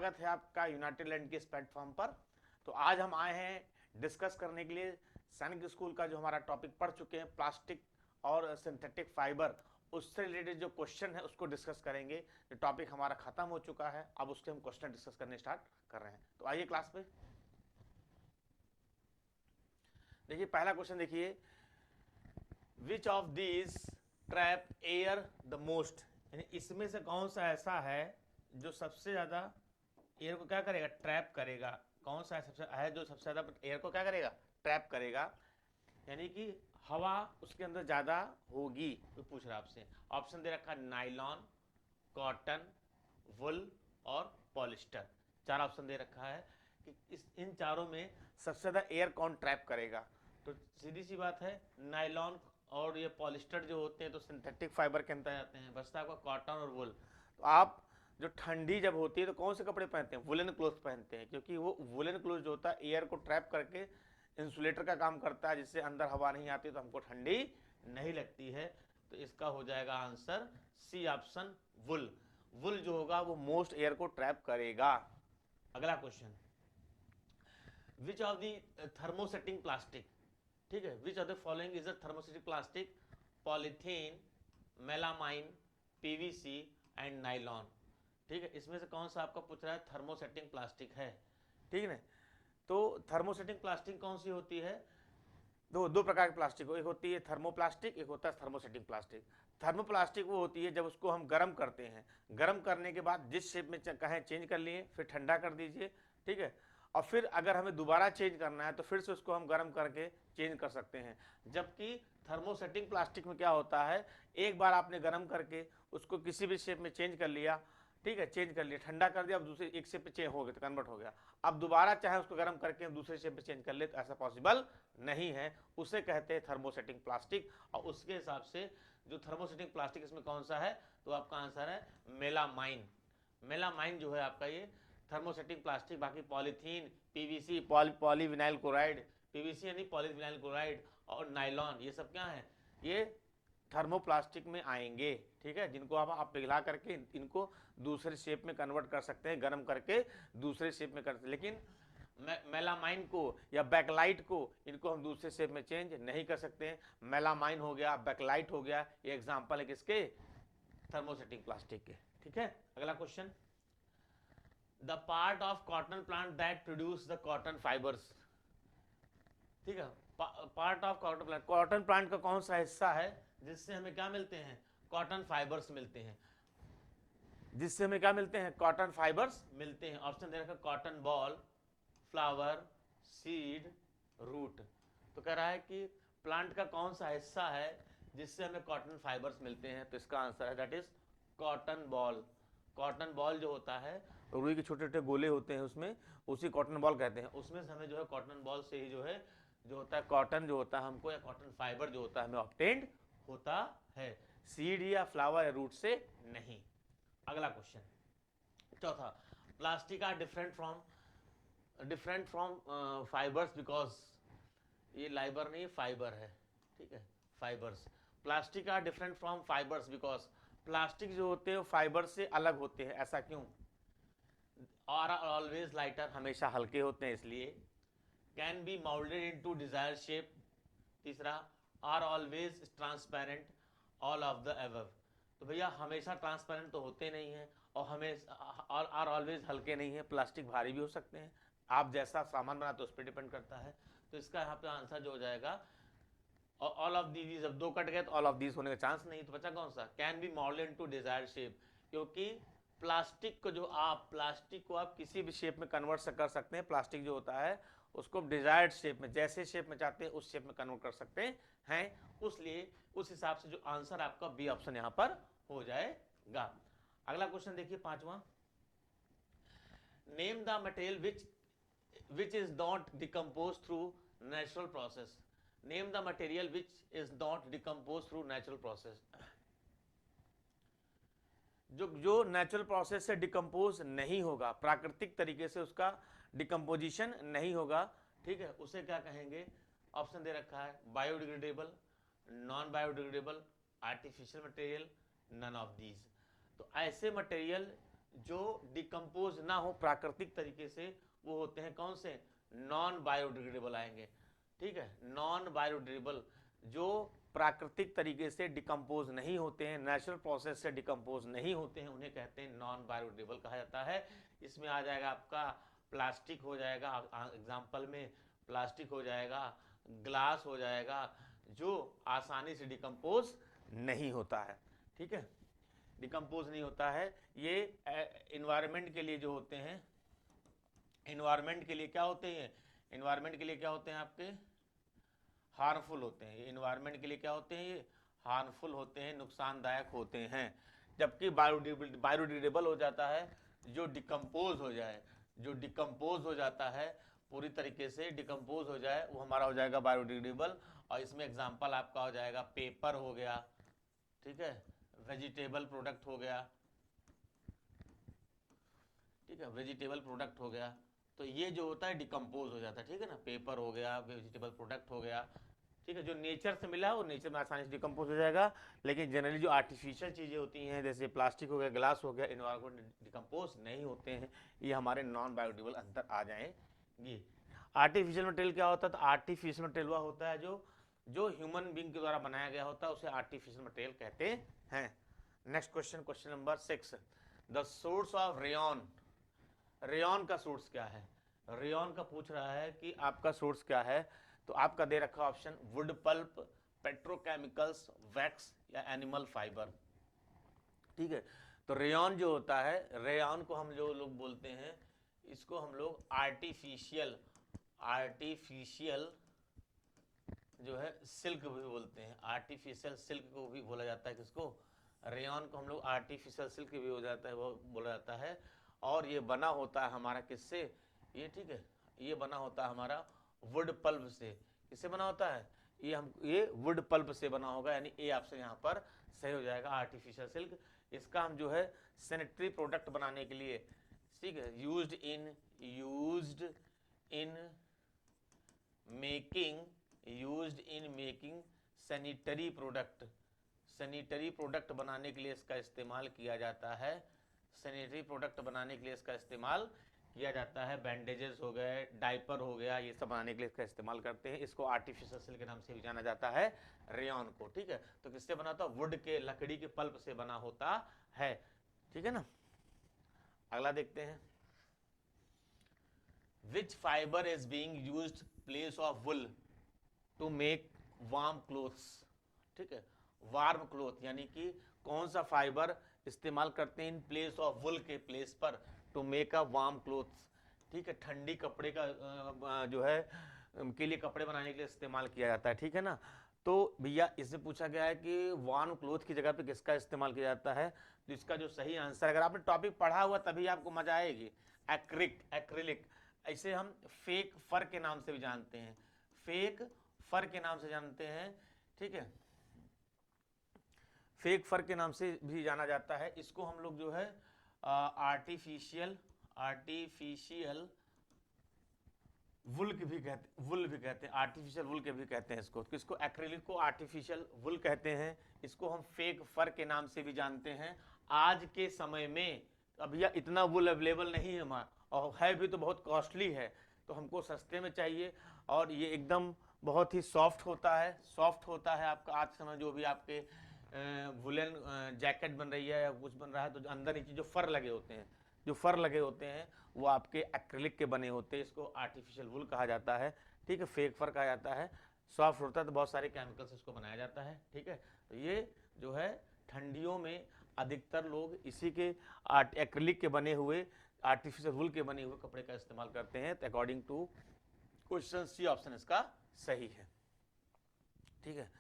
स्वागत है आपका यूनाइटेड लैंड के इस प्लेटफॉर्म पर। तो आज हम आए हैं डिस्कस करने के लिए सैनिक स्कूल का जो हमारा टॉपिक पढ़ चुके हैं प्लास्टिक और सिंथेटिक फाइबर, उससे रिलेटेड जो क्वेश्चन है उसको डिस्कस करेंगे। जो टॉपिक हमारा खत्म हो चुका है, अब उसके हम क्वेश्चन डिस्कस करने स्टार्ट कर रहे हैं। तो आइए क्लास पे देखिए, पहला क्वेश्चन देखिए, which of these trap air the most, यानी इसमें से कौन सा ऐसा है जो सबसे ज्यादा एयर को क्या करेगा, ट्रैप करेगा। कौन सा सबसे है जो सबसे ज्यादा एयर को क्या करेगा, ट्रैप करेगा, यानी कि हवा उसके अंदर ज्यादा होगी। तो पूछ रहा आपसे, ऑप्शन दे रखा नाइलॉन, कॉटन, वुल और पॉलिस्टर। चार ऑप्शन दे रखा है कि इन चारों में सबसे ज्यादा एयर कौन ट्रैप करेगा। तो सीधी सी बात है, नाइलॉन और ये पॉलिस्टर जो होते हैं तो सिंथेटिक फाइबर के अंदर आते हैं। बचता है आपका कॉटन और वुल। तो आप जो ठंडी जब होती है तो कौन से कपड़े पहनते हैं, वुलन क्लोथ पहनते हैं, क्योंकि वो वुलन क्लोथ जो होता है एयर को ट्रैप करके इंसुलेटर का काम करता है, जिससे अंदर हवा नहीं आती तो हमको ठंडी नहीं लगती है। तो इसका हो जाएगा आंसर सी ऑप्शन, वुल। वुल जो होगा वो मोस्ट एयर को ट्रैप करेगा। अगला question, which of the thermosetting plastic, ठीक है, which of the following is a thermosetting plastic, polythene, melamine, PVC and nylon. ठीक है, इसमें से कौन सा आपका पूछ रहा है थर्मोसेटिंग प्लास्टिक है, ठीक है ना। तो थर्मोसेटिंग प्लास्टिक कौन सी होती है, दो प्रकार की प्लास्टिक हो, एक होती है थर्मोप्लास्टिक, एक होता है थर्मोसेटिंग प्लास्टिक। थर्मोप्लास्टिक वो होती है जब उसको हम गर्म करते हैं, गर्म करने के बाद जिस शेप में कहें चेंज कर लिए, फिर ठंडा कर दीजिए, ठीक है, और फिर अगर हमें दोबारा चेंज करना है तो फिर से उसको हम गर्म करके चेंज कर सकते हैं। जबकि थर्मोसेटिंग प्लास्टिक में क्या होता है, एक बार आपने गर्म करके उसको किसी भी शेप में चेंज कर लिया, ठीक है, चेंज कर लिया, ठंडा कर दिया, अब दूसरे एक शेप पे चेंज हो गया, कन्वर्ट हो गया, अब दोबारा चाहे उसको गर्म करके दूसरे शेप पे चेंज कर ले तो ऐसा पॉसिबल नहीं है। उसे कहते हैं थर्मोसेटिंग प्लास्टिक। और उसके हिसाब से जो थर्मोसेटिंग प्लास्टिक इसमें कौन सा है, तो आपका आंसर है मेलामाइन। मेलामाइन जो है आपका ये थर्मोसेटिंग प्लास्टिक। बाकी polythene, PVC, polyvinyl chloride, PVC यानी पॉलीविनाइल क्लोराइड, और नाइलॉन, ये सब क्या है, ये थर्मोप्लास्टिक में आएंगे, ठीक है, जिनको आप पिघला करके इनको दूसरे शेप में कन्वर्ट कर सकते हैं, गर्म करके दूसरे शेप में कर सकते हैं। लेकिन मेलामाइन को या बैकलाइट को, इनको हम दूसरे शेप में चेंज नहीं कर सकते हैं। मेलामाइन हो गया, बैकलाइट हो गया, ये एग्जांपल है किसके, थर्मोसेटिंग प्लास्टिक के, ठीक है। अगला question, the part of cotton plant that produce the cotton fibres, ठीक है, part of cotton plant, cotton plant का कौन सा हिस्सा है जिससे हमें क्या मिलते हैं, कॉटन फाइबर्स मिलते हैं, जिससे हमें क्या मिलते हैं, कॉटन फाइबर्स मिलते हैं। ऑप्शन दे रखा cotton ball, flower, seed, root. तो कह रहा है कि प्लांट का कौन सा हिस्सा है जिससे हमें कॉटन फाइबर्स मिलते हैं, तो इसका आंसर है that is cotton ball. Cotton ball जो होता है, रुई के छोटे छोटे गोले होते हैं उसमें, उसी कॉटन बॉल कहते हैं। उसमें से हमें जो है कॉटन बॉल से ही जो है जो होता है कॉटन जो होता है हमको, या कॉटन फाइबर जो होता है हमें ऑब्टेन्ड होता है, सीड या फ्लावर या रूट से नहीं। अगला क्वेश्चन, चौथा, plastic are different from fibres because, ये लाइबर नहीं फाइबर है, ठीक है, fibres. Plastic are different from fibres because, plastic जो होते हैं वो फाइबर से अलग होते हैं, ऐसा क्यों। आर ऑलवेज लाइटर, हमेशा हल्के होते हैं इसलिए। Can be moulded into desire shape, तीसरा, are always transparent, all of the above. तो भैया हमेशा ट्रांसपेरेंट तो होते नहीं हैं, और हमें आर ऑलवेज हल्के नहीं है, प्लास्टिक भारी भी हो सकते हैं, आप जैसा सामान बनाते हो उस पर डिपेंड करता है। तो इसका यहाँ पे आंसर जो हो जाएगा ऑल ऑफ दीज, जब दो कट गए तो ऑल ऑफ दीज होने का चांस नहीं, तो बचा कौन सा, can be moulded into desired shape. क्योंकि प्लास्टिक को आप किसी भी शेप में कन्वर्ट कर सकते हैं। प्लास्टिक जो होता है उसको डिजायर्ड शेप में, जैसे शेप में चाहते हैं उस शेप में कन्वर्ट कर सकते हैं, उसलिए उस हिसाब से जो आंसर आपका बी ऑप्शन यहां पर हो जाएगा। अगला क्वेश्चन देखिए, पांचवा, name the material which is not decomposed through natural process. Name the material which is not decomposed through natural process. जो नेचुरल प्रोसेस से डिकम्पोज नहीं होगा, प्राकृतिक तरीके से उसका डिकम्पोजिशन नहीं होगा, ठीक है, उसे क्या कहेंगे। ऑप्शन दे रखा है biodegradable, non biodegradable, artificial material, none of these. तो ऐसे मटेरियल जो डिकम्पोज ना हो प्राकृतिक तरीके से, वो होते हैं कौन से, नॉन बायोडिग्रेडेबल आएंगे। ठीक है, नॉन बायोडिग्रेडेबल जो प्राकृतिक तरीके से डिकम्पोज नहीं होते हैं, नेचुरल प्रोसेस से डिकम्पोज नहीं होते हैं, उन्हें कहते हैं नॉन बायोडिग्रेडेबल कहा जाता है। इसमें आ जाएगा आपका प्लास्टिक हो जाएगा, एग्जाम्पल में प्लास्टिक हो जाएगा, ग्लास हो जाएगा, जो आसानी से डिकम्पोज नहीं होता है। ठीक है, डिकम्पोज नहीं होता है। ये इन्वायरमेंट के लिए जो होते हैं, इन्वायरमेंट के लिए क्या होते हैं, इन्वायरमेंट के लिए क्या होते हैं आपके, हार्मफुल होते हैं। ये इन्वायरमेंट के लिए क्या होते हैं, ये हार्मफुल होते हैं, नुकसानदायक होते हैं। जबकि बायोडिग्रेडेबल हो जाता है, जो डिकम्पोज हो जाए, जो डिकम्पोज हो जाता है, पूरी तरीके से डिकम्पोज हो जाए, वो हमारा हो जाएगा बायोडिग्रेडेबल। और इसमें एग्जांपल आपका हो जाएगा पेपर हो गया, ठीक है, वेजिटेबल प्रोडक्ट हो गया, ठीक है, वेजिटेबल प्रोडक्ट हो गया। तो ये जो होता है डिकम्पोज हो जाता है, ठीक है ना, पेपर हो गया, वेजिटेबल प्रोडक्ट हो गया, ठीक है, जो नेचर से मिला है वो नेचर में आसानी से डिकम्पोज हो जाएगा। लेकिन जनरली जो आर्टिफिशियल चीज़ें होती हैं, जैसे प्लास्टिक हो गया, ग्लास हो गया, इन्वायरमेंट डिकम्पोज नहीं होते हैं, ये हमारे नॉन बायोडिग्रेडेबल अंदर आ जाएंगे। आर्टिफिशियल मटेरियल क्या होता है, तो आर्टिफिशियल मटेरियल वह होता है जो ह्यूमन बींग के द्वारा बनाया गया होता है, उसे आर्टिफिशियल मटेरियल कहते हैं। Next question, question number 6, the source of rayon. Rayon का सोर्स क्या है, रेयॉन का पूछ रहा है कि आपका सोर्स क्या है। तो आपका दे रखा option wood pulp, petrochemicals, wax या एनिमल फाइबर। ठीक है, तो रेयॉन जो होता है, रेयॉन को हम जो लोग बोलते हैं, इसको हम लोग आर्टिफिशियल जो है सिल्क भी बोलते हैं, आर्टिफिशियल सिल्क को भी बोला जाता है। किसको, रेयॉन को हम लोग आर्टिफिशियल सिल्क भी हो जाता है, वो बोला जाता है। और ये बना होता है हमारा किससे, ये ठीक है, ये बना होता है हमारा वुड पल्प से। किससे बना होता है, ये वुड पल्प से बना होगा, यानी ए ऑप्शन यहाँ पर सही हो जाएगा, आर्टिफिशियल सिल्क। इसका हम जो है सैनिटरी प्रोडक्ट बनाने के लिए, ठीक है, used in making sanitary product बनाने के लिए इसका इस्तेमाल किया जाता है। सैनिटरी प्रोडक्ट बनाने के लिए इसका इस्तेमाल किया जाता है। बैंडेजेस हो गए, डायपर हो गया, ये सब बनाने के लिए इसका इस्तेमाल करते हैं। इसको आर्टिफिशियल सिल्क के नाम से भी जाना जाता है, रेयॉन को। ठीक है, तो किससे बना होता है, वुड के, लकड़ी के पल्प से बना होता है। ठीक है ना, अगला देखते हैं। Which fibre is being used place of wool to make warm clothes. ठीक है, वार्म क्लोथ यानी कि कौन सा फाइबर इस्तेमाल करते हैं इन प्लेस ऑफ वुल के प्लेस पर, to make a warm clothes. ठीक है, ठंडी कपड़े का जो है के लिए, कपड़े बनाने के लिए इस्तेमाल किया जाता है। ठीक है ना, तो भैया इससे पूछा गया है कि वार्म क्लोथ की जगह पे किसका इस्तेमाल किया जाता है। तो इसका जो सही आंसर, अगर आपने टॉपिक पढ़ा हुआ तभी आपको मजा आएगी, एक्रिलिक। ऐसे हम फेक फर के नाम से भी जानते हैं, फेक फर के नाम से जानते हैं। ठीक है, फेक फर के नाम से भी जाना जाता है। इसको हम लोग जो है आर्टिफिशियल वुल भी कहते हैं, आर्टिफिशियल वुल के भी कहते हैं इसको। किसको, एक्रिलिक को आर्टिफिशियल वुल कहते हैं। इसको हम फेक फर के नाम से भी जानते हैं। आज के समय में अब यह इतना वुल अवेलेबल नहीं है हमारा, और है भी तो बहुत कॉस्टली है, तो हमको सस्ते में चाहिए। और ये एकदम बहुत ही सॉफ्ट होता है आपका। आज समय जो भी आपके वुलन जैकेट बन रही है या कुछ बन रहा है, तो अंदर नीचे जो फर लगे होते हैं वो आपके एक्रिलिक के बने होते हैं। इसको आर्टिफिशियल वुल कहा जाता है। ठीक है, फेक फर कहा जाता है। सॉफ्ट होता है तो बहुत सारे केमिकल से इसको बनाया जाता है। ठीक है, तो ये जो है ठंडियों में अधिकतर लोग इसी के एक्रिलिक के बने हुए, आर्टिफिशियल वुल के बने हुए कपड़े का इस्तेमाल करते हैं। तो according to question C option इसका सही है। ठीक है,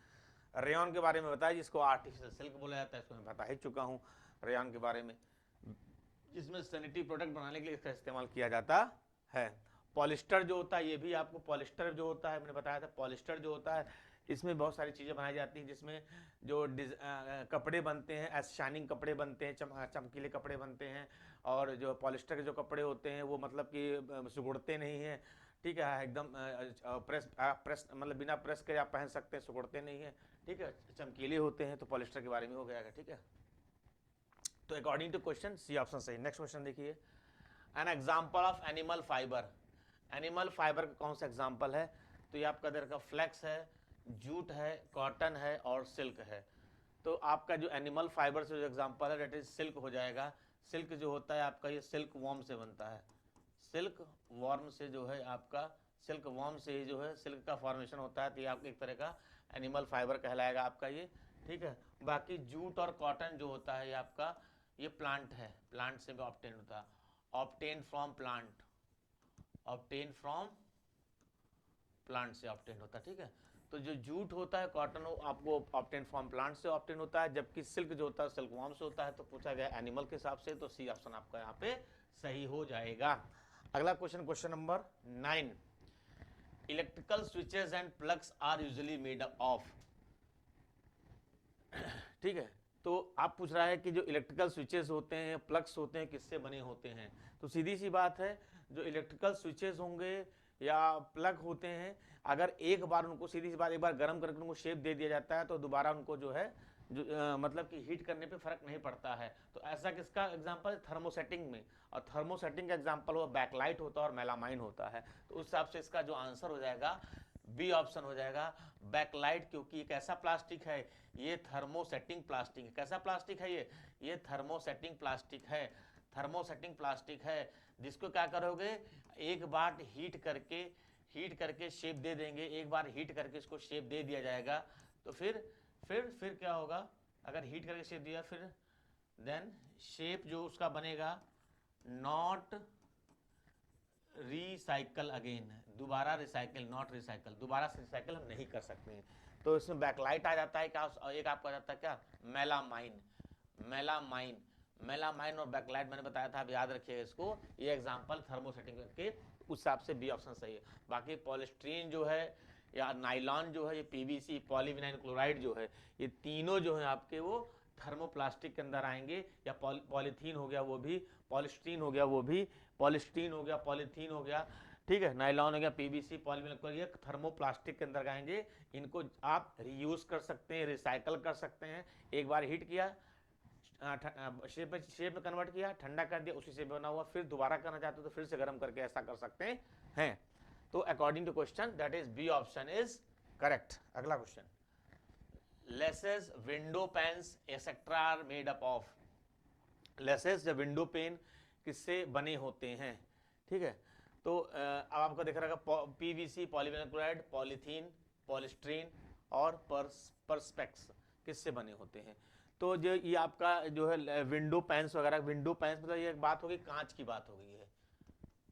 रेयॉन के बारे में बताया, जिसको आर्टिफिशियल सिल्क बोला जाता है, इसको मैं बता ही चुका हूँ रेयॉन के बारे में, जिसमें सैनिटरी प्रोडक्ट बनाने के लिए इसका इस्तेमाल किया जाता है। पॉलिस्टर जो होता है, ये भी आपको पॉलिस्टर जो होता है, मैंने बताया था, पॉलिस्टर जो होता है इसमें बहुत सारी चीज़ें बनाई जाती हैं, जिसमें जो कपड़े बनते हैं, शाइनिंग कपड़े बनते हैं, चमकीले कपड़े बनते हैं। और जो पॉलिस्टर के जो कपड़े होते हैं वो मतलब कि सिकुड़ते नहीं हैं। ठीक है, एकदम प्रेस मतलब बिना प्रेस के आप पहन सकते हैं, सिकुड़ते नहीं हैं। ठीक है, चमकीले होते हैं, तो पॉलिस्टर के बारे में हो गया। ठीक है, तो according to question C option सही। नेक्स्ट क्वेश्चन देखिए, an example of animal fibre. Animal fibre का कौन सा एग्जाम्पल है? तो ये आपका इधर का फ्लेक्स है, जूट है, कॉटन है और सिल्क है। तो आपका जो एनिमल फाइबर से जो एग्जाम्पल है डेट इज सिल्क हो जाएगा। सिल्क जो होता है आपका ये सिल्क वॉर्म से बनता है। सिल्क वॉर्म से जो है आपका सिल्क वॉर्म से ही जो है सिल्क का फॉर्मेशन होता है, तो ये आपका एक तरह का एनिमल फाइबर कहलाएगा आपका ये, ठीक है। बाकी जूट और कॉटन जो होता है ये आपका ये प्लांट है, प्लांट से भी ऑब्टेन होता है, obtain from plant, obtain from plant से ऑब्टेन होता है, ठीक है। तो जो जूट होता है कॉटन आपको ऑब्टेन फ्रॉम प्लांट से ऑब्टेन होता है, जबकि सिल्क जो होता है सिल्क वॉर्म से होता है। तो पूछा गया एनिमल के हिसाब से, तो सी ऑप्शन आपका यहाँ पे सही हो जाएगा। अगला question, question number 9, electrical switches and plugs are usually made of. ठीक है, तो आप पूछ रहा है कि जो इलेक्ट्रिकल स्विचेस होते हैं, प्लग्स होते हैं, किससे बने होते हैं? तो सीधी सी बात है, जो इलेक्ट्रिकल स्विचेस होंगे या प्लग होते हैं, अगर एक बार उनको सीधी सी बात एक बार गर्म करके उनको शेप दे दिया जाता है तो दोबारा उनको जो है मतलब कि हीट करने पे फर्क नहीं पड़ता है। तो ऐसा किसका एग्जांपल है? थर्मोसेटिंग में। और थर्मोसेटिंग का एग्जांपल वो बैकलाइट होता है और मेलामाइन होता है। तो उस हिसाब से इसका जो आंसर हो जाएगा बी ऑप्शन हो जाएगा, बैकलाइट, क्योंकि एक ऐसा प्लास्टिक है, ये थर्मोसेटिंग प्लास्टिक है। कैसा प्लास्टिक है ये थर्मोसेटिंग प्लास्टिक है, थर्मोसेटिंग प्लास्टिक है, जिसको क्या करोगे, एक बार हीट करके शेप दे देंगे, एक बार हीट करके इसको शेप दे दिया जाएगा, तो फिर क्या होगा, अगर हीट करके शेप दिया फिर देन शेप जो उसका बनेगा नॉट रिसाइकल अगेन, दोबारा रिसाइकल, नॉट रिसाइकल, दोबारा से रिसाइकल हम नहीं कर सकते हैं। तो इसमें बैकलाइट आ जाता है क्या, एक आपको आ जाता है क्या, मेलामाइन, मेलामाइन, मेलामाइन और बैकलाइट मैंने बताया था, आप याद रखिएगा इसको। ये एग्जांपल थर्मोसेटिंग करके उस हिसाब से बी ऑप्शन सही है। बाकी पॉलिस्ट्रीन जो है या नाइलॉन जो है, ये पीवीसी, पॉलीविनाइल क्लोराइड जो है, ये तीनों जो है आपके वो थर्मोप्लास्टिक के अंदर आएंगे। या पॉलीथीन हो गया वो भी, पॉलिस्ट्रीन हो गया वो भी, पॉलिस्टीन हो गया, पॉलीथीन हो गया, ठीक है, नाइलॉन हो गया, पीवीसी, पॉलीविनाइल, ये थर्मोप्लास्टिक के अंदर आएंगे। इनको आप रीयूज कर सकते हैं, रिसाइकल कर सकते हैं। एक बार हीट किया, शेप में कन्वर्ट किया, ठंडा कर दिया, उसी से बना हुआ, फिर दोबारा करना चाहते हो तो फिर से गर्म करके ऐसा कर सकते हैं। तो according to question that is B option is correct. अगला question, lenses, window panes etcetera are made up of. Lenses या विंडो पेन किससे बने होते हैं? ठीक है, तो अब आपको दिख रहा है PVC, polyvinyl chloride, polythene, polystyrene और परस्पेक्स किससे बने होते हैं? तो जो ये आपका जो है विंडो पैन्स वगैरह, विंडो पैन्स मतलब ये एक बात होगी, कांच की बात हो गई है,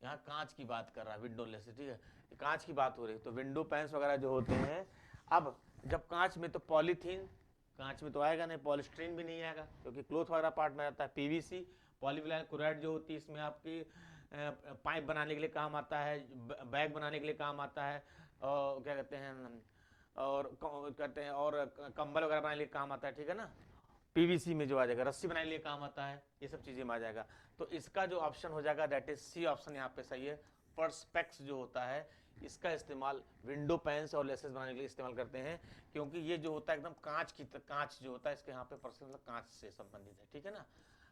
यहाँ कांच की बात कर रहा है विंडो लेस, ठीक है, कांच की बात हो रही है। तो विंडो पैन्स वगैरह जो होते हैं, अब जब कांच में तो पॉलीथीन कांच में तो आएगा नहीं, पॉलिस्ट्रीन भी नहीं आएगा क्योंकि क्लोथ वगैरह पार्ट में आता है। पीवीसी, पॉलीविनाइल क्लोराइड जो होती है, इसमें आपकी पाइप बनाने के लिए काम आता है, बैग बनाने के लिए काम आता है, और क्या कहते हैं, और कहते हैं और कंबल वगैरह बनाने के लिए काम आता है, ठीक है ना। पीवीसी में जो आ जाएगा, रस्सी बनाने के लिए काम आता है, ये सब चीजें में आ जाएगा। तो इसका जो ऑप्शन हो जाएगा दैट इज सी ऑप्शन यहाँ पे सही है। परस्पेक्स जो होता है इसका इस्तेमाल विंडो पैन्स और लेसेस बनाने के लिए इस्तेमाल करते हैं, क्योंकि ये जो होता है एकदम कांच जो होता है, इसके यहाँ पे मतलब कांच से संबंधित है, ठीक है ना।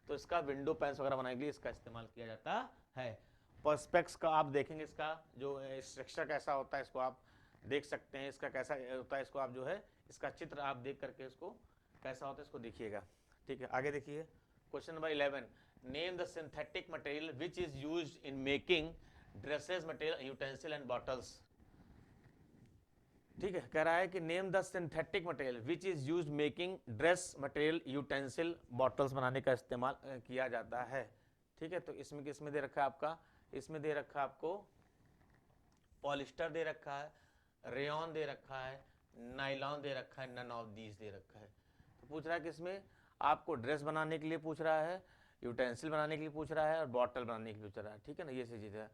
तो इसका विंडो पैन्स वगैरह बनाने के लिए इसका इस्तेमाल किया जाता है। पर्सपेक्स का आप देखेंगे, इसका जो स्ट्रक्चर कैसा होता है इसको आप देख सकते हैं, इसका कैसा होता है इसको आप जो है इसका चित्र आप देख करके इसको कैसा होता है इसको देखिएगा, ठीक है। आगे देखिए, question number 11, name the synthetic material which is used in making dresses, material, utensil and bottles. ठीक है, कह रहा है कि name the synthetic material which is used making dress, material, utensil, bottles बनाने का इस्तेमाल किया जाता है। ठीक है, तो इसमें किसमें दे रखा है आपका, इसमें दे रखा है आपको पॉलिस्टर दे रखा है, रेयॉन दे रखा है, नाइलॉन दे रखा है, नन ऑफ दीज दे रखा है। तो पूछ रहा है कि इसमें आपको ड्रेस बनाने के लिए पूछ रहा है, यूटेंसिल बनाने के लिए पूछ रहा है और बॉटल बनाने के लिए पूछ रहा है, ठीक है ना, ये सी चीज़ है।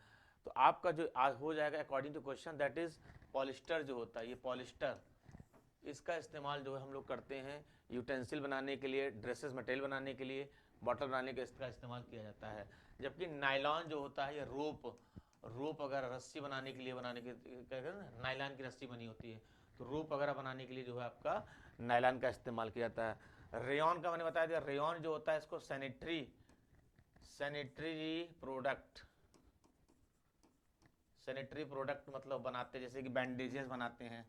तो आपका जो हो जाएगा according to question that is polyester जो होता है, ये पॉलिस्टर, इसका इस्तेमाल जो है हम लोग करते हैं यूटेंसिल बनाने के लिए, ड्रेसेस मटेरियल बनाने के लिए, बॉटल बनाने के इसका इस्तेमाल किया जाता है। जबकि नाइलॉन जो होता है ये रोप अगर रस्सी बनाने के लिए क्या कहते हैं ना, नाइलॉन की रस्सी बनी होती है, तो रोप वगैरह बनाने के लिए जो है आपका नाइलॉन का इस्तेमाल किया जाता है। रेयॉन का मैंने बता दिया, रेयॉन जो होता है इसको सैनिटरी प्रोडक्ट मतलब बनाते हैं, जैसे कि बैंडेजेस बनाते हैं,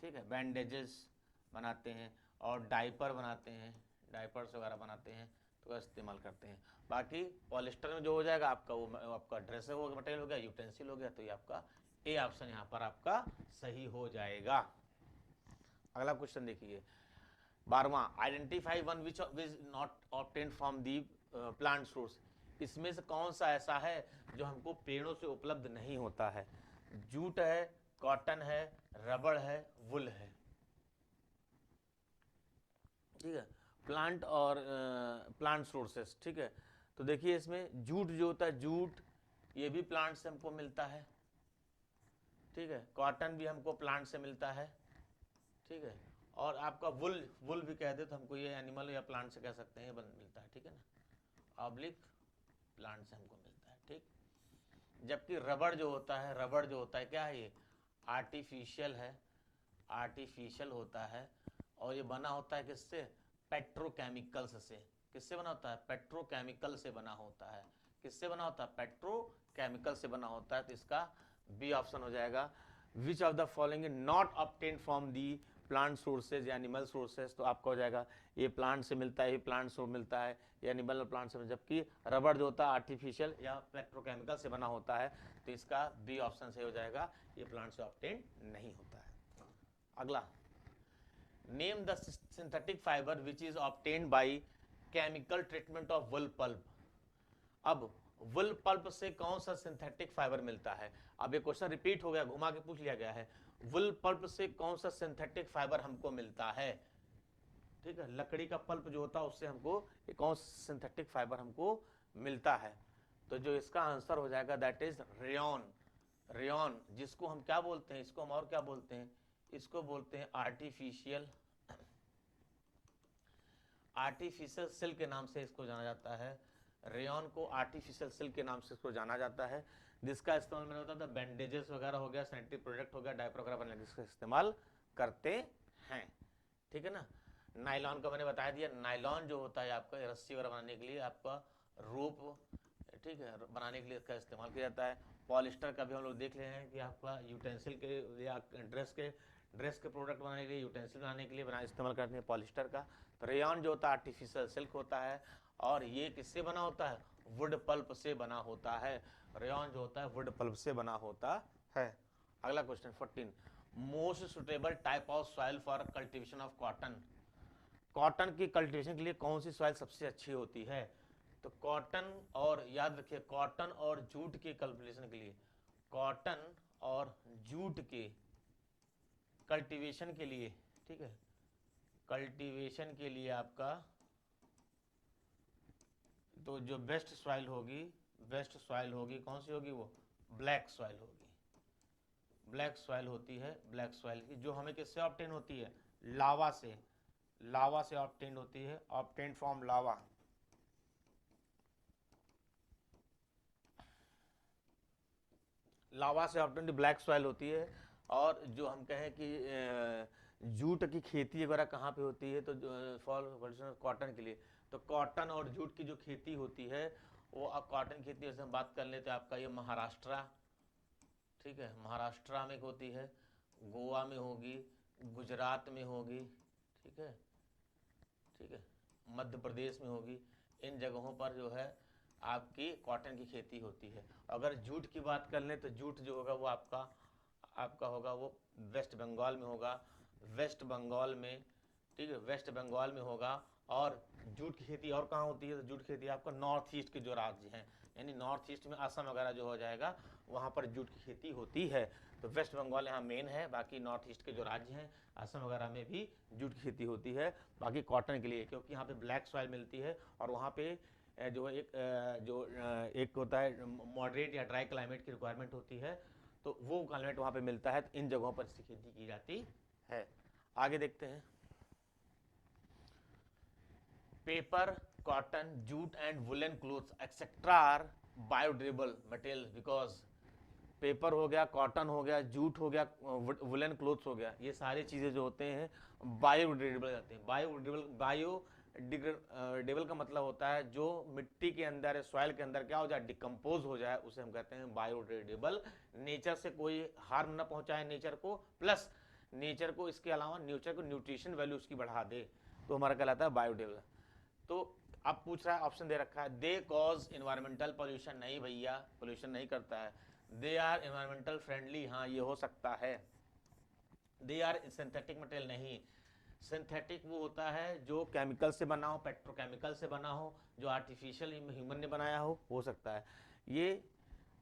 ठीक है, बैंडेजेस बनाते हैं और डाइपर बनाते हैं, डाइपर्स वगैरह बनाते हैं तो इस्तेमाल करते हैं। बाकी पॉलिस्टर में जो हो जाएगा आपका, वो आपका ड्रेस हो गया, मटेरियल हो गया, यूटेंसिल हो गया, तो ये आपका ए ऑप्शन यहाँ पर आपका सही हो जाएगा। अगला क्वेश्चन देखिए 12वां, identify one which is not obtained from the plant source. इसमें से कौन सा ऐसा है जो हमको पेड़ों से उपलब्ध नहीं होता है? जूट है, कॉटन है, रबड़ है, वुल है, ठीक है, प्लांट और प्लांट सोर्सेस, ठीक है। तो देखिए इसमें जूट जो होता है, जूट ये भी प्लांट से हमको मिलता है, ठीक है, कॉटन भी हमको प्लांट से मिलता है, ठीक है, और आपका वुल भी कह दे तो हमको ये एनिमल या प्लांट से कह सकते हैं, ये मिलता है, ठीक है ना, ऑब्लिक प्लांट से हमको मिलता है, ठीक। जबकि रबड़ जो होता है क्या है, ये आर्टिफिशियल है, आर्टिफिशियल होता है और ये बना होता है किससे? पेट्रोकेमिकल्स से। किससे बना होता है? पेट्रोकेमिकल से बना होता है। किससे बना होता है? पेट्रोकेमिकल से बना होता है। तो इसका बी ऑप्शन हो जाएगा। Which of the following not obtain from the plant sources या एनिमल सोर्सेज, तो आपका हो जाएगा ये प्लांट से मिलता है, ये प्लांट से मिलता है, ये एनिमल और प्लांट से। जबकि रबड़ जो होता है आर्टिफिशियल या पेट्रोकेमिकल से बना होता है, तो इसका बी ऑप्शन से हो जाएगा, ये प्लांट से ऑब्टेन नहीं होता है। अगला, name the synthetic fibre which is obtained by chemical treatment of wool pulp. अब वुल पल्प से कौन सा सिंथेटिक फाइबर मिलता है? अब ये क्वेश्चन रिपीट हो गया, घुमा के पूछ लिया गया है। वुल पल्प से कौन सा सिंथेटिक फाइबर हमको मिलता है? ठीक है, लकड़ी का पल्प जो होता है उससे हमको कौन सा सिंथेटिक फाइबर हमको मिलता है? तो जो इसका आंसर हो जाएगा दैट इज रेयॉन। रेयॉन जिसको हम क्या बोलते हैं, इसको हम और क्या बोलते हैं, इसको बोलते हैं आर्टिफिशियल सिल्क के नाम से इसको जाना जाता है। रेयॉन को आर्टिफिशियल सिल्क के नाम से इसको जाना जाता है, जिसका इस्तेमाल मैंने होता था बैंडेजेस वगैरह हो गया, सैनिटरी प्रोडक्ट हो गया, डायपर वगैरह बनाने जिसका इस्तेमाल करते हैं, ठीक है ना। नायलॉन का मैंने बता दिया, नायलॉन जो होता है आपका रस्सी वगैरह बनाने के लिए, आपका रोप, ठीक है, बनाने के लिए इसका इस्तेमाल किया जाता है। पॉलिस्टर का भी हम लोग देख रहे हैं कि आपका यूटेंसिल के या ड्रेस के प्रोडक्ट बनाने के लिए, यूटेंसिल बनाने के लिए इस्तेमाल करते हैं पॉलिस्टर का। तो रेयॉन जो होता है आर्टिफिशियल सिल्क होता है, और ये किससे बना होता है? वुड पल्प से बना होता है। रेयॉन जो होता है वुड पल्प से बना होता है। अगला question 14, most suitable type of soil for cultivation of cotton. Cotton की कल्टीवेशन के लिए कौन सी सॉइल सबसे अच्छी होती है? तो कॉटन, और याद रखिए कॉटन और जूट के कल्टीवेशन के लिए, कॉटन और जूट के कल्टीवेशन के लिए, ठीक है, कल्टीवेशन के लिए आपका तो जो बेस्ट सॉइल होगी कौन सी होगी? वो ब्लैक सॉइल होगी। ब्लैक सॉइल होती है, ब्लैक सॉइल की जो हमें किससे ऑब्टेन होती है? लावा से ऑब्टेन होती है, ऑब्टेन फ्रॉम लावा। लावा से ऑब्टेन ब्लैक सॉइल होती है। और जो हम कहें कि जूट की खेती वगैरह कहाँ पे होती है? तो फॉर कॉटन के लिए, तो कॉटन और जूट की जो खेती होती है वो, अब कॉटन खेती जैसे हम बात कर लेते हैं, आपका ये महाराष्ट्र, ठीक है, महाराष्ट्र में होती है, गोवा में होगी, गुजरात में होगी, ठीक है, मध्य प्रदेश में होगी। इन जगहों पर जो है आपकी कॉटन की खेती होती है। अगर जूट की बात कर लें तो जूट जो होगा वो आपका होगा वो वेस्ट बंगाल में होगा, वेस्ट बंगाल में, ठीक है, वेस्ट बंगाल में होगा। और जूट की खेती और कहाँ होती है? तो जूट की खेती आपका नॉर्थ ईस्ट के जो राज्य हैं, यानी नॉर्थ ईस्ट में असम वगैरह जो हो जाएगा, वहाँ पर जूट की खेती होती है। तो वेस्ट बंगाल यहाँ मेन है, बाकी नॉर्थ ईस्ट के जो राज्य हैं असम वगैरह में भी जूट की खेती होती है। बाकी कॉटन के लिए, क्योंकि यहाँ पे ब्लैक सॉइल मिलती है और वहाँ पे जो एक होता है मॉडरेट या ड्राई क्लाइमेट की रिक्वायरमेंट होती है, तो वो क्लाइमेट वहाँ पे मिलता है, तो इन जगहों पर इसकी खेती की जाती है। आगे देखते हैं, paper, cotton, jute and woollen clothes etcetera are biodegradable material because paper हो गया, कॉटन हो गया, जूट हो गया, वुलन क्लोथ्स हो गया, ये सारी चीज़ें जो होते हैं बायोडिग्रेडेबल जाते हैं। बायोडिग्रेडेबल का मतलब होता है जो मिट्टी के अंदर, सॉइल के अंदर क्या हो जाए, डिकम्पोज हो जाए, उसे हम कहते हैं बायोडिग्रेडेबल। नेचर से कोई हार्म ना पहुंचाए नेचर को, प्लस नेचर को, इसके अलावा नेचर को न्यूट्रिशन वैल्यू उसकी बढ़ा दे, तो हमारा कहलाता है बायोडिग्रेडेबल। तो अब पूछ रहा है, ऑप्शन दे रखा है, दे कॉज इन्वायरमेंटल पोल्यूशन। नहीं भैया, पोल्यूशन नहीं करता है। दे आर इन्वायरमेंटल फ्रेंडली, हाँ ये हो सकता है। दे आर सिंथेटिक मटेरियल, नहीं। सिंथेटिक वो होता है जो केमिकल से बना हो, पेट्रोकेमिकल से बना हो, जो आर्टिफिशियल ह्यूमन ने बनाया हो सकता है ये।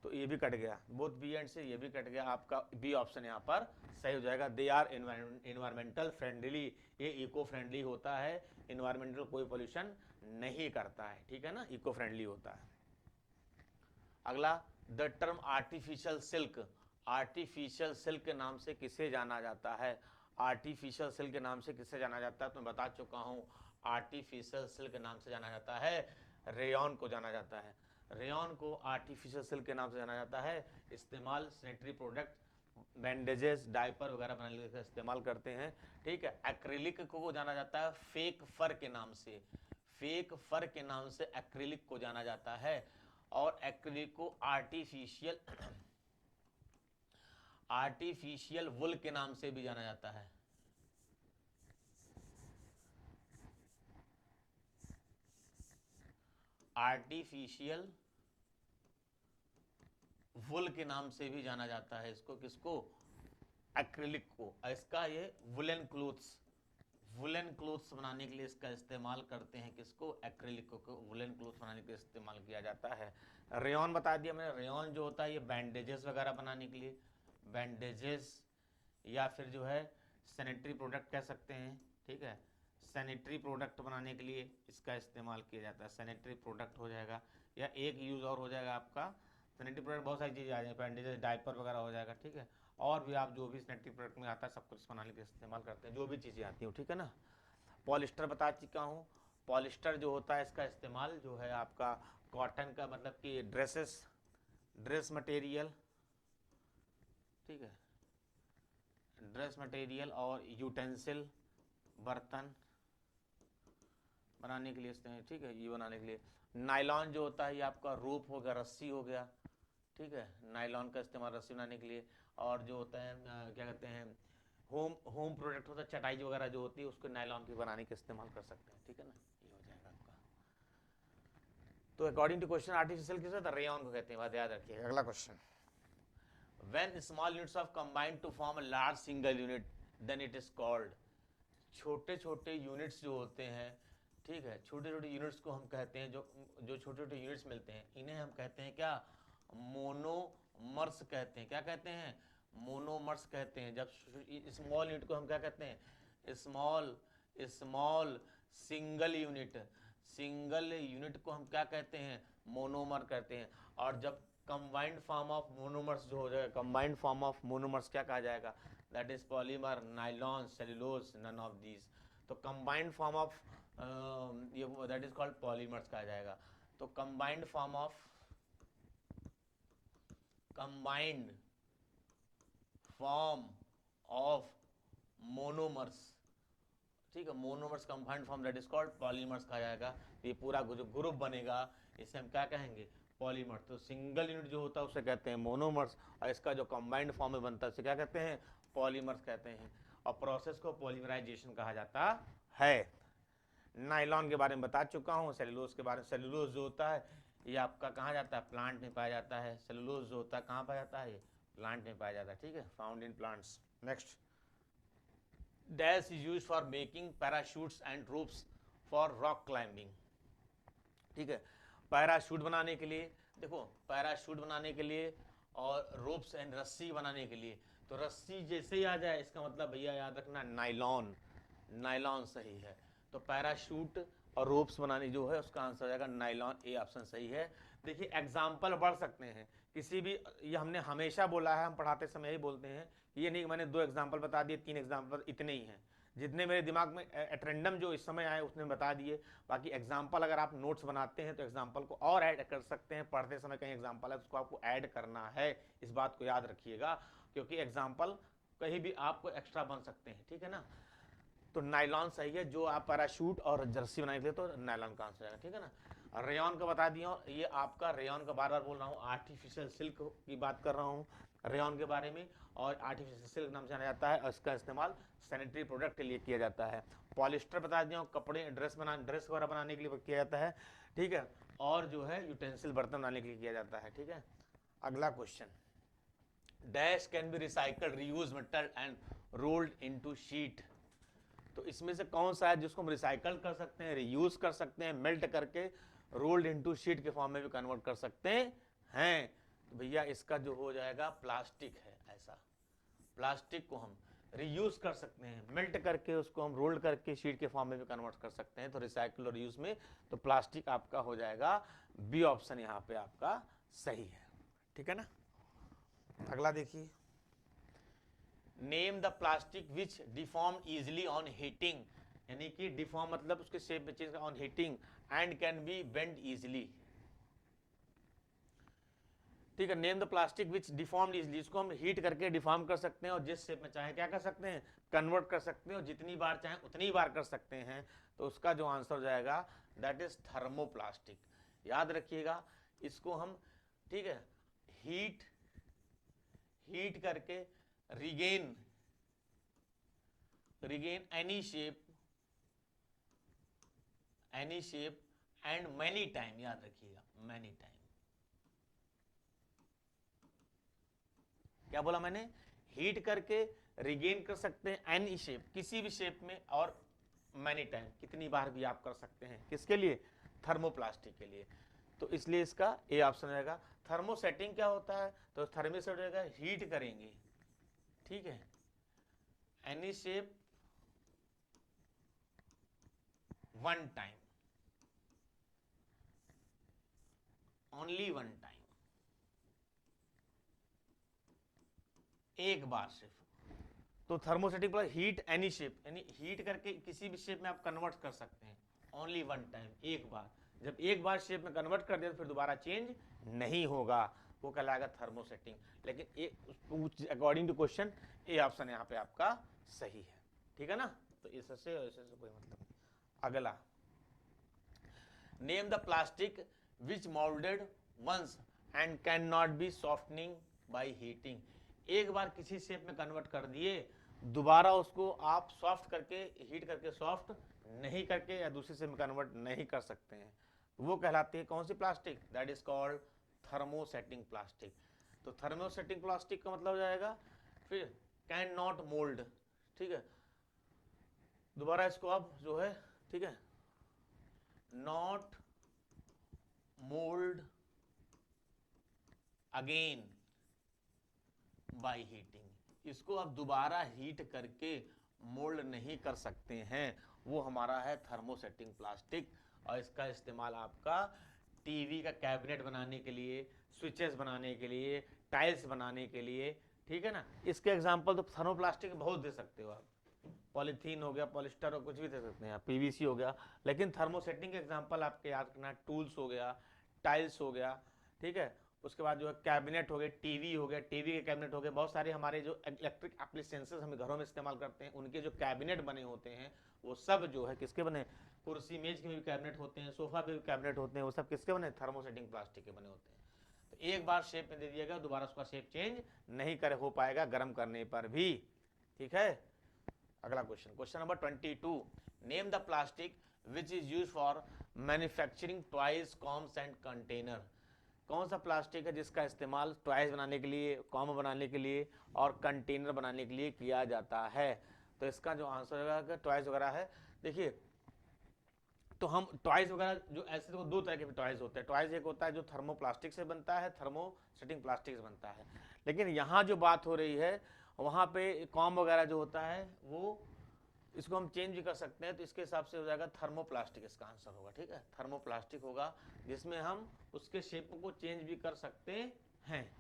तो ये भी कट गया, बोथ बी एंड से ये भी कट गया, आपका बी ऑप्शन यहाँ पर सही हो जाएगा। दे आर इन्वायरमेंटल फ्रेंडली, ये इको फ्रेंडली होता है, इन्वायरमेंटल कोई पोल्यूशन नहीं करता है, ठीक है ना, इको फ्रेंडली होता है। अगला, the term artificial silk, artificial silk के नाम से किसे जाना जाता है? आर्टिफिशियल सिल्क के नाम से किसे जाना जाता है? तो मैं बता चुका हूँ, आर्टिफिशियल सिल्क के नाम से जाना जाता है रेयॉन को जाना जाता है। रेयॉन को आर्टिफिशियल सिल्क के नाम से जाना जाता है। इस्तेमाल सैनिटरी प्रोडक्ट, बैंडेजेस, डायपर वगैरह बनाने के इस्तेमाल करते हैं, ठीक है। एक्रिलिक को जाना जाता है फेक फर के नाम से, फेक फर के नाम से एक्रिलिक को जाना जाता है। और एक्रिलिक को आर्टिफिशियल वुल के नाम से भी जाना जाता है। आर्टिफिशियल वुल के नाम से भी जाना जाता है इसको, किसको? एक्रिलिक को। इसका ये वुलन क्लोथ्स बनाने के लिए इसका इस्तेमाल करते हैं, किसको? एक्रिलिक को वुलन क्लोथ्स बनाने के लिए इस्तेमाल किया जाता है। रेयॉन बता दिया मैंने, रेयॉन जो होता है ये बैंडेजेस वगैरह बनाने के लिए, बैंडेजेस या फिर जो है सैनिटरी प्रोडक्ट कह सकते हैं, ठीक है, सैनिटरी प्रोडक्ट बनाने के लिए इसका इस्तेमाल किया जाता है। सैनिटरी प्रोडक्ट हो जाएगा, या एक यूज़ और हो जाएगा आपका, सैनिटरी प्रोडक्ट बहुत सारी चीज़ें आ जाएंगी, बैंडेजेस, डायपर वगैरह हो जाएगा, ठीक है। और भी आप जो भी सैनिटरी प्रोडक्ट में आता है सब कुछ बनाने के लिए इस्तेमाल करते हैं, जो भी चीज़ें आती हैं, ठीक है ना। पॉलिस्टर बता चुका हूँ, पॉलिस्टर जो होता है इसका इस्तेमाल जो है आपका कॉटन का, मतलब कि ड्रेस मटेरियल, ठीक है, ड्रेस मटेरियल और यूटेंसिल, बर्तन बनाने के लिए इस्तेमाल, ठीक है, ये बनाने के लिए। नायलॉन जो होता है ये आपका रोप हो गया, रस्सी हो गया, ठीक है, नायलॉन का इस्तेमाल रस्सी बनाने के लिए। और जो होता है क्या कहते हैं, होम प्रोडक्ट होता है, चटाई वगैरह जो होती है उसको नायलॉन की बनाने के इस्तेमाल कर सकते हैं, ठीक है ना, ये हो जाएगा आपका। तो अकॉर्डिंग टू क्वेश्चन आर्टिफिशियल किस होता है? रेयॉन को कहते हैं, बात याद रखिएगा। अगला question, when small units of combine to form a large single unit then it is called, छोटे छोटे यूनिट्स जो होते हैं, ठीक है, छोटे छोटे यूनिट्स को हम कहते हैं, जो छोटे छोटे यूनिट्स मिलते हैं इन्हें हम कहते हैं क्या? मोनोमर्स कहते हैं। क्या कहते हैं? मोनोमर्स कहते हैं। जब स्मॉल यूनिट को हम क्या कहते हैं? स्मॉल सिंगल यूनिट को हम क्या कहते हैं? मोनोमर कहते हैं। और जब कंबाइंड फॉर्म ऑफ मोनोमर्स जो हो जाएगा, कंबाइंड फॉर्म ऑफ मोनोमर्स क्या कहा जाएगा? That is polymer, nylon, cellulose, none of these. तो कंबाइंड फॉर्म ऑफ ये दैट इज कॉल्ड पॉलीमर्स कहा जाएगा। तो कंबाइंड फॉर्म ऑफ मोनोमर्स, ठीक है, monomers combined form that is called polymers कहा जाएगा। ये पूरा जो ग्रुप बनेगा इसे हम क्या कहेंगे? पॉलीमर्स। तो सिंगल यूनिट जो होता है उसे कहते हैं मोनोमर्स, और इसका जो कंबाइंड फॉर्म में बनता है उसे क्या कहते हैं? पॉलीमर्स कहते हैं। और प्रोसेस को पॉलीमराइजेशन कहा जाता है। नायलॉन के बारे में बता चुका हूँ। सेलुलोज के बारे में, सेलुलोज जो होता है ये आपका कहाँ जाता है? प्लांट में पाया जाता है। सेलुलोज जो होता है कहाँ पाया जाता है? ये प्लांट में पाया जाता है, ठीक है, found in plants. Next, dash is use for making parachutes and ropes for rock climbing, ठीक है, पैराशूट बनाने के लिए, देखो पैराशूट बनाने के लिए और रोप्स एंड रस्सी बनाने के लिए। तो रस्सी जैसे ही आ जाए इसका मतलब भैया याद रखना नायलॉन सही है। तो पैराशूट और रोप्स बनाने जो है उसका आंसर हो जाएगा नायलॉन, ए ऑप्शन सही है। देखिए एग्जाम्पल बढ़ सकते हैं किसी भी, ये हमने हमेशा बोला है, हम पढ़ाते समय ही बोलते हैं, ये नहीं मैंने 2 एग्जाम्पल बता दिए, 3 एग्जाम्पल, इतने ही हैं। जितने मेरे दिमाग में एट रैंडम जो इस समय आए उसने बता दिए। बाकी एग्जाम्पल अगर आप नोट्स बनाते हैं तो एग्जाम्पल को और ऐड कर सकते हैं, पढ़ते समय कहीं एग्जाम्पल है उसको आपको ऐड करना है, इस बात को याद रखिएगा, क्योंकि एग्जाम्पल कहीं भी आपको एक्स्ट्रा बन सकते हैं, ठीक है ना। तो नायलॉन सही है, जो आप पैराशूट और जर्सी बनाए थे तो नायलॉन का आंसर है, ठीक है ना। रेयन का बता दिया, ये आपका रेयन का बार बार बोल रहा हूँ, आर्टिफिशियल सिल्क की बात कर रहा हूँ रेयन के बारे में, और आर्टिफिशियल सिल्क नाम से जाना जाता है, और इसका इस्तेमाल सैनिटरी प्रोडक्ट के लिए किया जाता है। पॉलिस्टर बता दिया, कपड़े ड्रेस वगैरह बनाने के लिए किया जाता है, ठीक है, और जो है यूटेंसिल बर्तन बनाने के लिए किया जाता है, ठीक है। अगला question, dash can be recycled reuse metal and rolled into sheet. तो इसमें से कौन सा है जिसको हम रिसाइकल कर सकते हैं, रीयूज कर सकते हैं, मेल्ट करके रोल्ड इनटू शीट के फॉर्म में भी कन्वर्ट कर सकते हैं। तो भैया इसका जो हो जाएगा प्लास्टिक है। ऐसा प्लास्टिक को हम रीयूज कर सकते हैं, मेल्ट करके उसको हम रोल्ड करके शीट के फॉर्म में भी कन्वर्ट कर सकते हैं। तो रिसाइकल और रीयूज में तो प्लास्टिक आपका हो जाएगा बी ऑप्शन यहाँ पे आपका सही है, ठीक है ना। अगला देखिए, name the plastic which deform easily on heating, यानी कि डिफॉर्म मतलब उसके शेप में change on heating and can be bend easily, ठीक है। Name the plastic which deform easily, इसको हम हीट करके डिफॉर्म कर सकते हैं और जिस शेप में चाहे क्या कर सकते हैं, कन्वर्ट कर सकते हैं, और जितनी बार चाहे उतनी बार कर सकते हैं। तो उसका जो आंसर हो जाएगा दैट इज थर्मोप्लास्टिक। याद रखिएगा इसको हम, ठीक है, हीट करके regain any shape and many time, याद रखिएगा मैनी टाइम। क्या बोला मैंने, हीट करके रिगेन कर सकते हैं एनी शेप, किसी भी शेप में, और मैनी टाइम, कितनी बार भी आप कर सकते हैं। किसके लिए, थर्मोप्लास्टिक के लिए। तो इसलिए इसका ए ऑप्शन रहेगा। थर्मोसेटिंग क्या होता है, तो थर्मोसेट रहेगा हीट करेंगे, ठीक है, any shape one time, only one time, एक बार सिर्फ। तो thermosetting plus heat any shape, यानी हीट करके किसी भी शेप में आप कन्वर्ट कर सकते हैं, ओनली वन टाइम, एक बार। जब एक बार शेप में कन्वर्ट कर दिया तो फिर दोबारा चेंज नहीं होगा, वो कहलाएगा थर्मोसेटिंग। लेकिन according to question A option यहाँ पे आपका सही है, ठीक है ना। तो इससे कोई मतलब नहीं। अगला, name the plastic which moulded once and can not be softening by heating. एक बार किसी शेप में कन्वर्ट कर दिए, दोबारा उसको आप सॉफ्ट करके, हीट करके सॉफ्ट नहीं करके या दूसरे शेप में कन्वर्ट नहीं कर सकते हैं। वो कहलाती है कौन सी plastic, that is called thermosetting plastic. तो थर्मोसेटिंग प्लास्टिक का मतलब हो जाएगा फिर कैन नॉट मोल्ड, ठीक है, दोबारा इसको आप जो है, ठीक है, not mould again by heating, इसको आप दोबारा हीट करके मोल्ड नहीं कर सकते हैं, वो हमारा है थर्मोसेटिंग प्लास्टिक। और इसका इस्तेमाल आपका टीवी का कैबिनेट बनाने के लिए, स्विचेस बनाने के लिए, टाइल्स बनाने के लिए, ठीक है ना। इसके एग्जांपल तो थर्मोप्लास्टिक बहुत दे सकते हो आप, पॉलीथीन हो गया, पॉलिस्टर हो, कुछ भी दे सकते हैं आप, पीवीसी हो गया। लेकिन थर्मोसेटिंग के एग्जांपल आपके याद रखना, टूल्स हो गया, टाइल्स हो गया, ठीक है, उसके बाद जो है कैबिनेट हो गए, टीवी हो गया, टीवी के कैबिनेट हो गए, बहुत सारे हमारे जो इलेक्ट्रिक एप्लीकेंसेस हम घरों में इस्तेमाल करते हैं, उनके जो कैबिनेट बने होते हैं वो सब जो है किसके बने, कुर्सी मेज के भी कैबिनेट होते हैं, सोफा पे भी कैबिनेट होते हैं, वो सब किसके बने, थर्मोसेटिंग प्लास्टिक के बने होते हैं। तो एक बार शेप में दे दिया गया, दोबारा उसका शेप चेंज नहीं कर हो पाएगा गर्म करने पर भी, ठीक है। अगला question, question number 22, name the plastic which is use for manufacturing toys, combs and container. कौन सा प्लास्टिक है जिसका इस्तेमाल टॉयज बनाने के लिए, कॉम बनाने के लिए और कंटेनर बनाने के लिए किया जाता है। तो इसका जो आंसर है टॉयज वगैरह है। देखिए, तो हम टॉयज वगैरह जो ऐसे तो दो तरह के टॉयज होते हैं। टॉयज एक होता है जो थर्मोप्लास्टिक से बनता है, थर्मोसेटिंग प्लास्टिक से बनता है। लेकिन यहाँ जो बात हो रही है वहाँ पे कॉम वगैरह जो होता है वो, इसको हम चेंज भी कर सकते हैं। तो इसके हिसाब से हो जाएगा थर्मोप्लास्टिक, इसका आंसर होगा, ठीक है, थर्मोप्लास्टिक होगा, जिसमें हम उसके शेप को चेंज भी कर सकते हैं,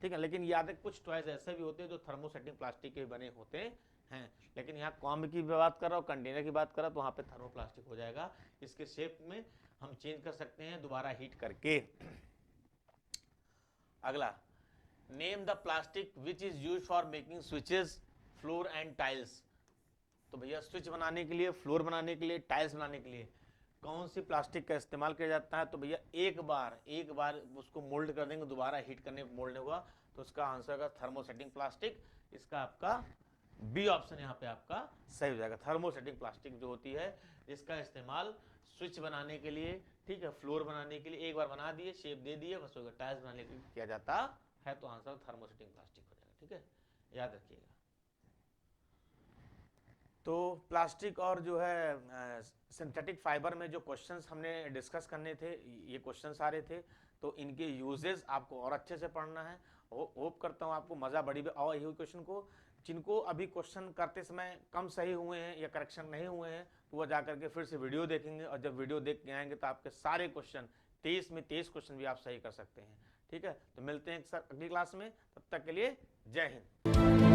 ठीक है। लेकिन याद है कुछ टॉयज ऐसे भी होते हैं जो थर्मोसेटिंग प्लास्टिक के बने होते हैं, लेकिन यहाँ कॉम्ब की बात कर रहा हूँ, कंटेनर की बात कर रहा हूँ, तो वहाँ पे थर्मोप्लास्टिक हो जाएगा। इसके शेप में हम चेंज कर सकते हैं दोबारा हीट करके। अगला, name the plastic which is use for making switches, floor and tiles. तो भैया स्विच बनाने के लिए, फ्लोर बनाने के लिए, टाइल्स बनाने के लिए कौन सी प्लास्टिक का इस्तेमाल किया जाता है? तो भैया एक बार उसको मोल्ड कर देंगे, दोबारा हीट करने पर मोल्ड होगा, तो उसका आंसर होगा थर्मोसेटिंग प्लास्टिक। इसका आपका बी ऑप्शन यहाँ पे आपका सही हो जाएगा। थर्मोसेटिंग प्लास्टिक जो होती है, इसका इस्तेमाल स्विच बनाने के लिए, ठीक है, फ्लोर बनाने के लिए एक बार बना दिए, शेप दे दिए, बस हो गया, टाइल्स बनाने के लिए किया जाता है, तो आंसर थर्मोसेटिंग प्लास्टिक हो जाएगा। ठीक है, याद रखिएगा। तो प्लास्टिक और जो है सिंथेटिक फाइबर में जो क्वेश्चंस हमने डिस्कस करने थे, ये क्वेश्चंस आ रहे थे, तो इनके यूजेस आपको और अच्छे से पढ़ना है। होप करता हूँ आपको मज़ा बड़ी और यही क्वेश्चन को, जिनको अभी क्वेश्चन करते समय कम सही हुए हैं या करेक्शन नहीं हुए हैं, तो वह जा करके फिर से वीडियो देखेंगे, और जब वीडियो देख के आएंगे तो आपके सारे क्वेश्चन 23 में 23 क्वेश्चन भी आप सही कर सकते हैं। ठीक है, तो मिलते हैं सर अगली क्लास में, तब तक के लिए जय हिंद।